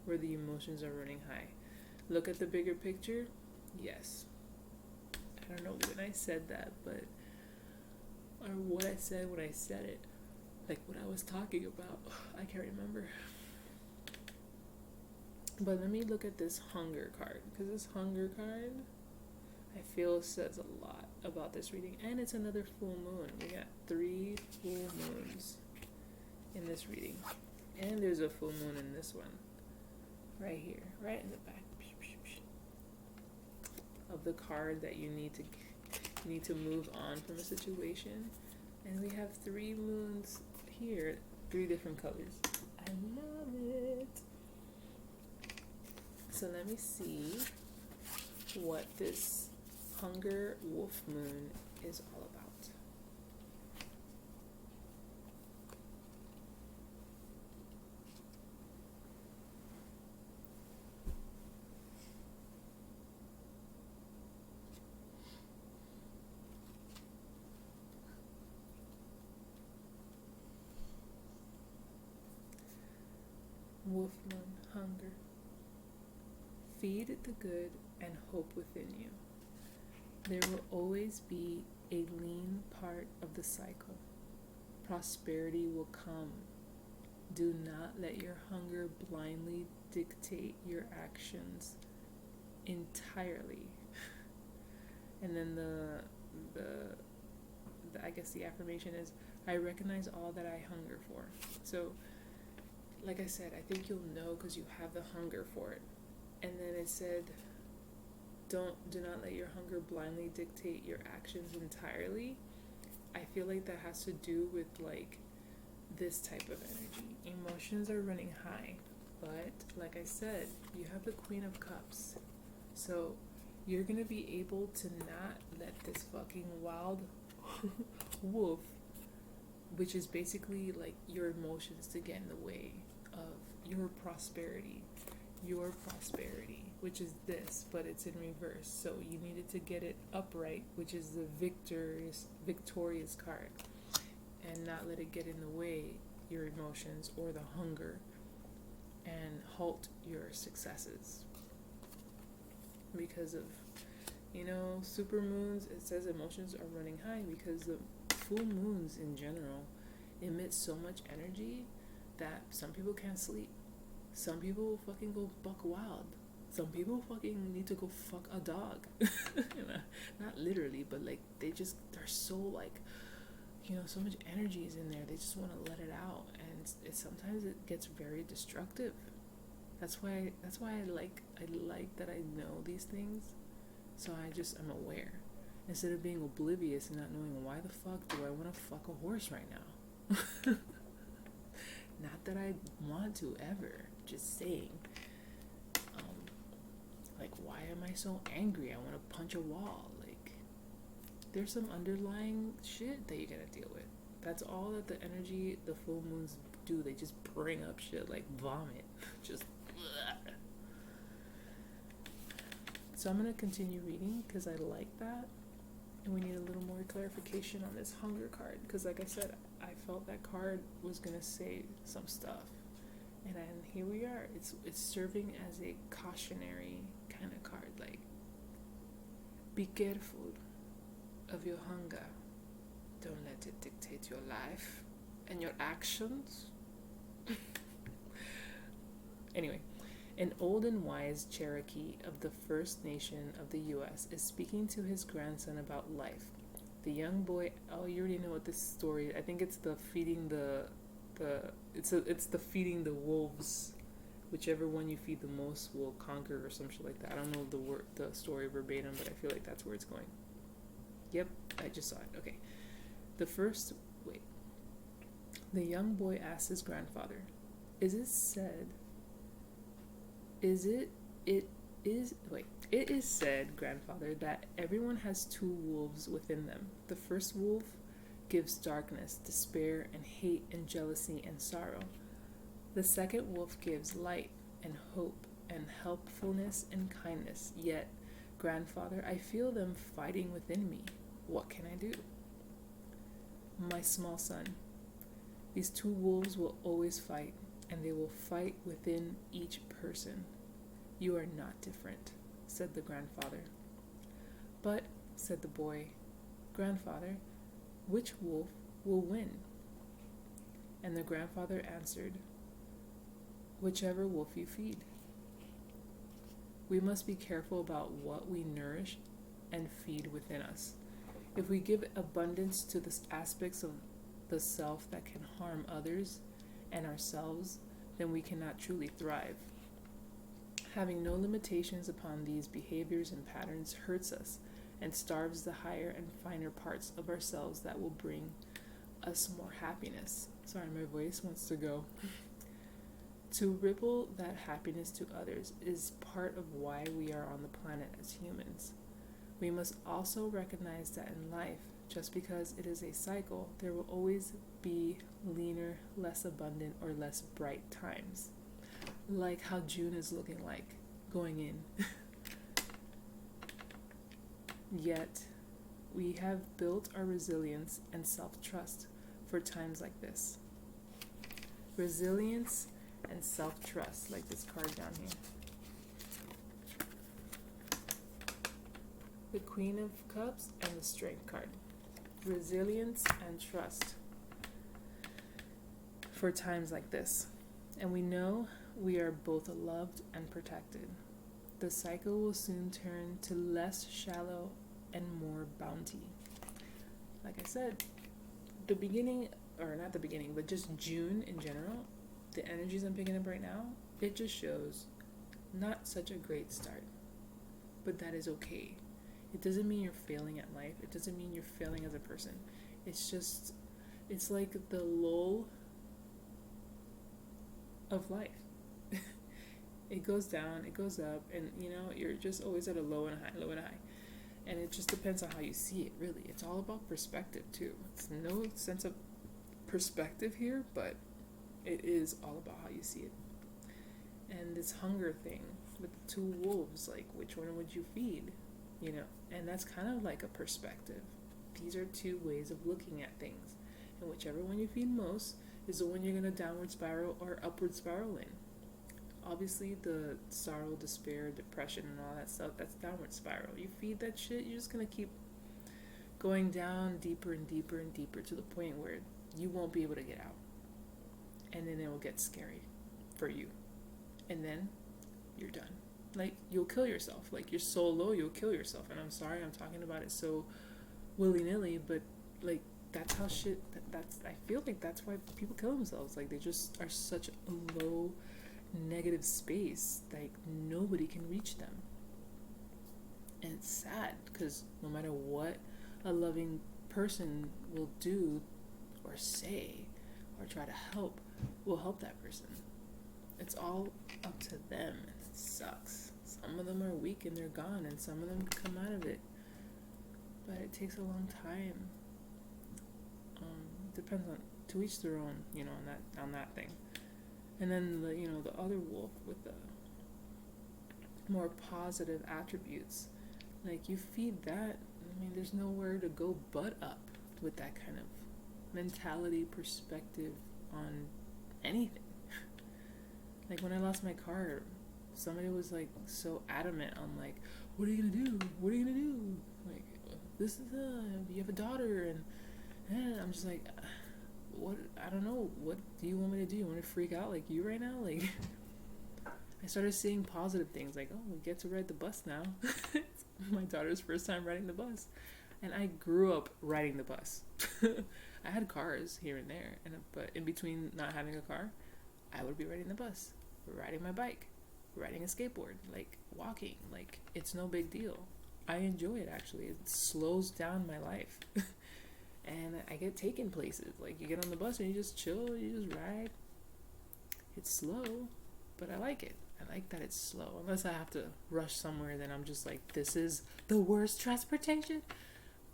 where the emotions are running high. Look at the bigger picture. Yes. I don't know when I said that, but or what I said when I said it, like what I was talking about. I can't remember. But let me look at this hunger card, because this hunger card, I feel, says a lot about this reading. And it's another full moon. We got 3 full moons in this reading. And there's a full moon in this one. Right here. Right in the back. Of the card that you need to move on from a situation. And we have 3 moons here. 3 different colors. I love it. So let me see what this Hunger Wolf Moon is all about. Wolf Moon, hunger. Feed the good and hope within you. There will always be a lean part of the cycle. Prosperity will come. Do not let your hunger blindly dictate your actions entirely. And then the I guess the affirmation is, I recognize all that I hunger for. So, like I said, I think you'll know because you have the hunger for it. And then it said, do not let your hunger blindly dictate your actions entirely. I feel like that has to do with like this type of energy. Emotions are running high, but like I said, you have the Queen of Cups. So you're going to be able to not let this fucking wild wolf which is basically like your emotions to get in the way of your prosperity, which is this, but it's in reverse. So you needed to get it upright, which is the victorious card, and not let it get in the way your emotions or the hunger and halt your successes. Because of, super moons, it says emotions are running high because the full moons in general emit so much energy that some people can't sleep. Some people fucking go buck wild. Some people fucking need to go fuck a dog. Not literally, but like they're so like, so much energy is in there. They just want to let it out, and sometimes it gets very destructive. That's why I like that I know these things, so I'm aware instead of being oblivious and not knowing why the fuck do I want to fuck a horse right now. Not that I want to ever, just saying. Like, why am I so angry? I want to punch a wall. Like, there's some underlying shit that you gotta deal with. That's all that the energy, the full moons do. They just bring up shit like vomit. Just bleh. So I'm gonna continue reading because I like that. And we need a little more clarification on this hunger card. Because like I said, I felt that card was gonna say some stuff. And then here we are. It's serving as a cautionary kind of card. Like, be careful of your hunger. Don't let it dictate your life and your actions. Anyway, an old and wise Cherokee of the First Nation of the U.S. is speaking to his grandson about life. The young boy, you already know what this story. I think it's the feeding it's the feeding the wolves. Whichever one you feed the most will conquer, or some shit like that. I don't know the story verbatim, but I feel like that's where it's going. Yep, I just saw it. Okay. The young boy asked his grandfather, It is said, grandfather, that everyone has two wolves within them. The first wolf gives darkness, despair, and hate, and jealousy, and sorrow. The second wolf gives light, and hope, and helpfulness, and kindness. Yet, grandfather, I feel them fighting within me. What can I do? My small son, these two wolves will always fight, and they will fight within each person. You are not different, said the grandfather. But, said the boy, Grandfather, which wolf will win? And the grandfather answered, Whichever wolf you feed. We must be careful about what we nourish and feed within us. If we give abundance to the aspects of the self that can harm others and ourselves, then we cannot truly thrive. Having no limitations upon these behaviors and patterns hurts us and starves the higher and finer parts of ourselves that will bring us more happiness. Sorry, my voice wants to go. To ripple that happiness to others is part of why we are on the planet as humans. We must also recognize that in life, just because it is a cycle, there will always be leaner, less abundant, or less bright times. Like how June is looking like, going in. Yet, we have built our resilience and self-trust for times like this. Resilience and self-trust, like this card down here. The Queen of Cups and the Strength card. Resilience and trust for times like this. And we know we are both loved and protected. The cycle will soon turn to less shallow and more bounty. Like I said, the beginning, or not the beginning, but just June in general, the energies I'm picking up right now, it just shows not such a great start. But that is okay. It doesn't mean you're failing at life. It doesn't mean you're failing as a person. It's like the lull of life. It goes down, it goes up, and you're just always at a low and a high, low and a high. And it just depends on how you see it, really. It's all about perspective, too. It's no sense of perspective here, but it is all about how you see it. And this hunger thing with the two wolves, like, which one would you feed? You know, and that's kind of like a perspective. These are two ways of looking at things, and whichever one you feed most is the one you're going to downward spiral or upward spiral in. Obviously, the sorrow, despair, depression, and all that stuff, that's downward spiral. You feed that shit, you're just going to keep going down deeper and deeper and deeper to the point where you won't be able to get out. And then it will get scary for you. And then you're done. Like, you'll kill yourself. Like, you're so low, you'll kill yourself. And I'm sorry I'm talking about it so willy-nilly, but, like, that's how shit, that's, I feel like that's why people kill themselves. Like, they just are such a low negative space, like, nobody can reach them. And it's sad, because no matter what a loving person will do or say or try to help, will help that person. It's all up to them, and it sucks. Some of them are weak and they're gone, and some of them come out of it, but it takes a long time. Depends on, to each their own, you know, on that thing. And then the, you know, the other wolf with the more positive attributes, like, you feed that, I mean, there's nowhere to go but up with that kind of mentality, perspective on anything. Like, when I lost my car, somebody was, like, so adamant on, like, what are you gonna do? What are you gonna do? Like, this is, you have a daughter, and I'm just like, what, I don't know, what do you want me to do? You want to freak out like you right now? Like, I started seeing positive things, like, oh, we get to ride the bus now. It's my daughter's first time riding the bus. And I grew up riding the bus. I had cars here and there, but in between not having a car, I would be riding the bus, riding my bike, riding a skateboard, like, walking. Like, it's no big deal. I enjoy it, actually. It slows down my life. And I get taken places. Like, you get on the bus and you just chill, you just ride. It's slow, but I like it. I like that it's slow. Unless I have to rush somewhere, then I'm just like, this is the worst transportation.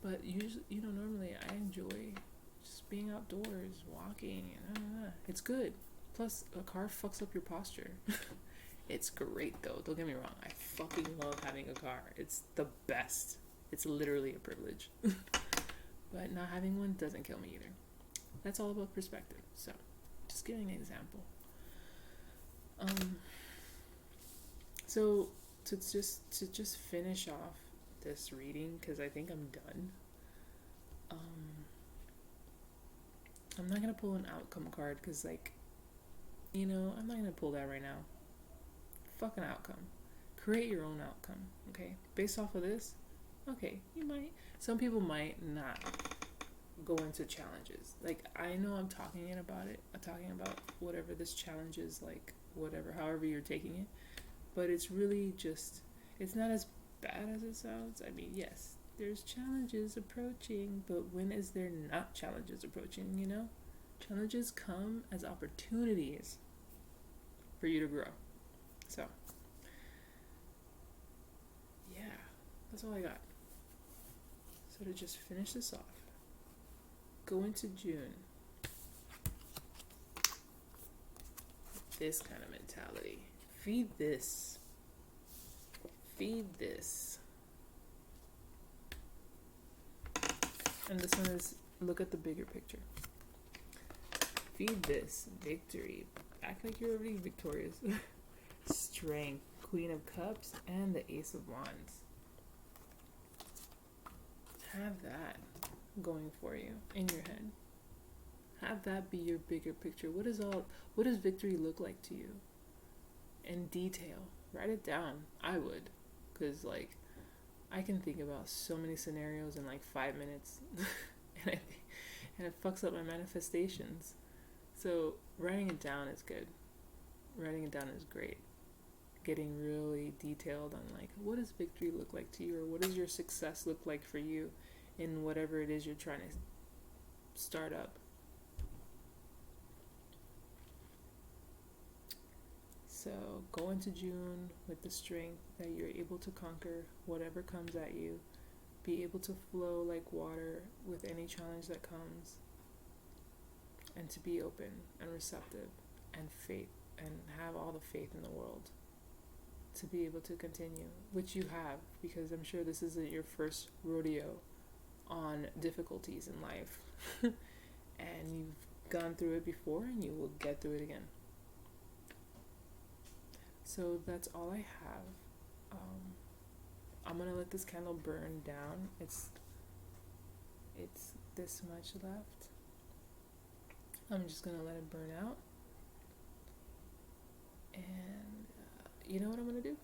But usually, you know, normally I enjoy just being outdoors, walking, and it's good. Plus, a car fucks up your posture. It's great, though. Don't get me wrong. I fucking love having a car. It's the best. It's literally a privilege. But not having one doesn't kill me either. That's all about perspective. So, just giving an example. So to just finish off this reading, because I think I'm done. I'm not gonna pull an outcome card, because, like, you know, I'm not gonna pull that right now. Fuck an outcome. Create your own outcome. Okay, based off of this. Okay, you might. Some people might not go into challenges. Like, I know I'm talking about whatever this challenge is, like, whatever, however you're taking it. But it's really just, it's not as bad as it sounds. I mean, yes, there's challenges approaching, but when is there not challenges approaching, you know? Challenges come as opportunities for you to grow. So, yeah, that's all I got. So to just finish this off, go into June. This kind of mentality. Feed this. Feed this. And this one is, look at the bigger picture. Feed this. Victory. Act like you're already victorious. Strength. Queen of Cups and the Ace of Wands. Have that going for you in your head. Have that be your bigger picture. What does victory look like to you? In detail. Write it down. I would. Because, like, I can think about so many scenarios in, like, 5 minutes. and it fucks up my manifestations. So, writing it down is good. Writing it down is great. Getting really detailed on, like, what does victory look like to you? Or what does your success look like for you in whatever it is you're trying to start up? So go into June with the strength that you're able to conquer whatever comes at you. Be able to flow like water with any challenge that comes. and to be open and receptive and faith and have all the faith in the world to be able to continue, which you have, because I'm sure this isn't your first rodeo on difficulties in life. And you've gone through it before and you will get through it again. So that's all I have. I'm gonna let this candle burn down. It's this much left. I'm just gonna let it burn out. And you know what I'm gonna do?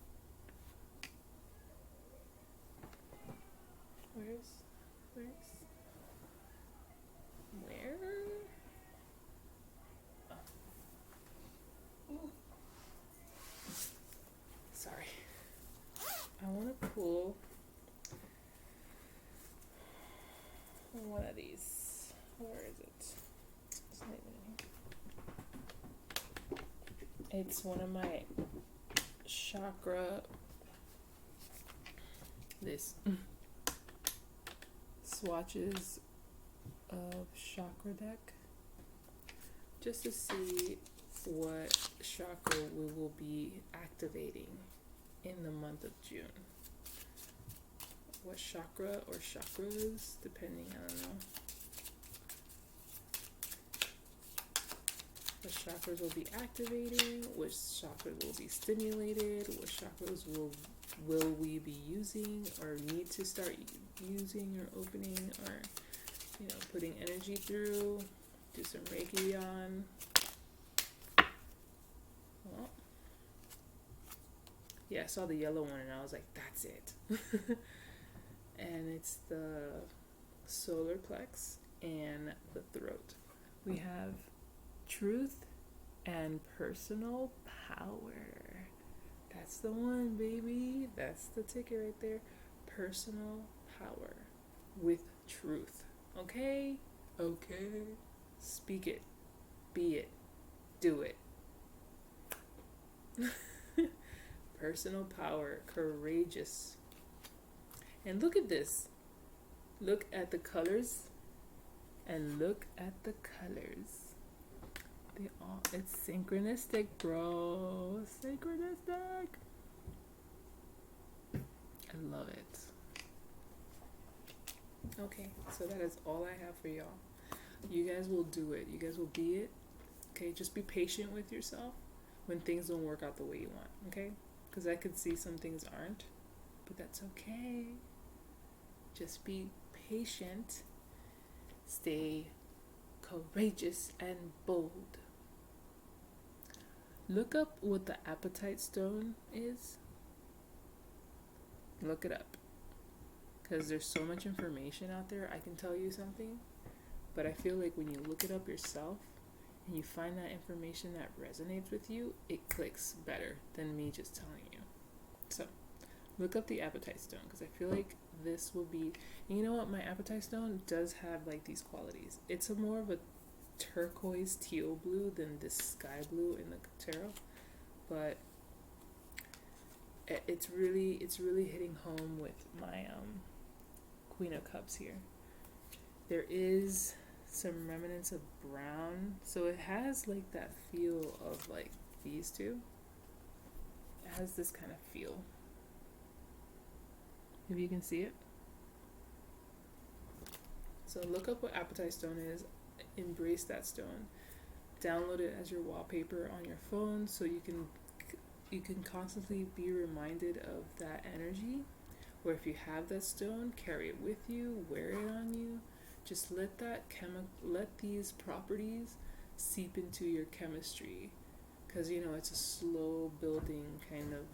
Where? Oh. Sorry. I want to pull one of these. Where is it? It's not even in here. It's one of my chakra. This swatches of chakra deck, just to see what chakra we will be activating in the month of June. What chakra or chakras, depending, I don't know. What chakras will be activating, which chakras will be stimulated, what chakras will we be using or need to start using or opening, or putting energy through. Do some Reiki on. Well, yeah, I saw the yellow one and I was like, that's it. And it's the solar plex and the throat. We have truth and personal power. That's the one, baby. That's the ticket right there. Personal power with truth. Okay? Okay. Speak it. Be it. Do it. Personal power. Courageous. And look at this. Look at the colors. And look at the colors. It's synchronistic, bro. Synchronistic. I love it. Okay, so that is all I have for y'all. You guys will do it. You guys will be it. Okay, just be patient with yourself when things don't work out the way you want. Okay, because I could see some things aren't, but that's okay. Just be patient. Stay courageous and bold. Look up what the appetite stone is. Look it up. Because there's so much information out there. I can tell you something. But I feel like when you look it up yourself and you find that information that resonates with you, it clicks better than me just telling you. So, look up the appetite stone. Because I feel like this will be... And you know what? My appetite stone does have like these qualities. It's more of a turquoise teal blue than this sky blue in the tarot, but it's really hitting home with my Queen of Cups here. There is some remnants of brown, so it has like that feel of like these two. It has this kind of feel, if you can see it. So look up what appetite stone is. Embrace that stone. Download it as your wallpaper on your phone, so you can constantly be reminded of that energy. Or if you have that stone, carry it with you, wear it on you. Just let let these properties seep into your chemistry, because it's a slow building kind of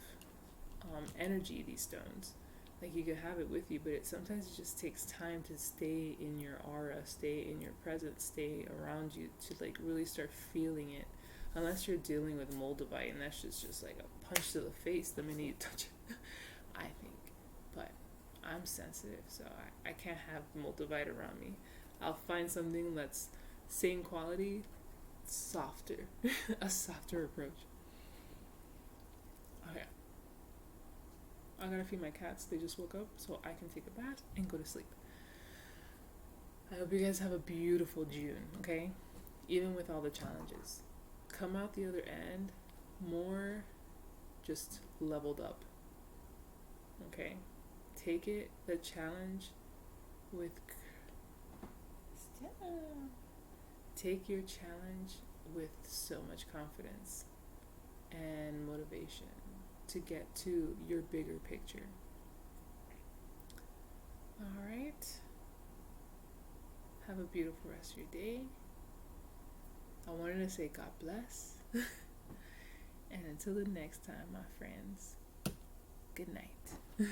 energy. These stones. Like, you can have it with you, but sometimes it just takes time to stay in your aura, stay in your presence, stay around you, to like really start feeling it. Unless you're dealing with moldavite, and that's just like a punch to the face the minute you touch it, I think. But I'm sensitive, so I can't have moldavite around me. I'll find something that's same quality, softer, a softer approach. Okay. I gotta feed my cats. They just woke up, so I can take a bath and go to sleep. I hope you guys have a beautiful June, okay? even with all the challenges, come out the other end more just leveled up. Okay? Take it, the challenge, with take your challenge with so much confidence and motivation to get to your bigger picture. All right. Have a beautiful rest of your day. I wanted to say God bless. And until the next time, my friends, good night.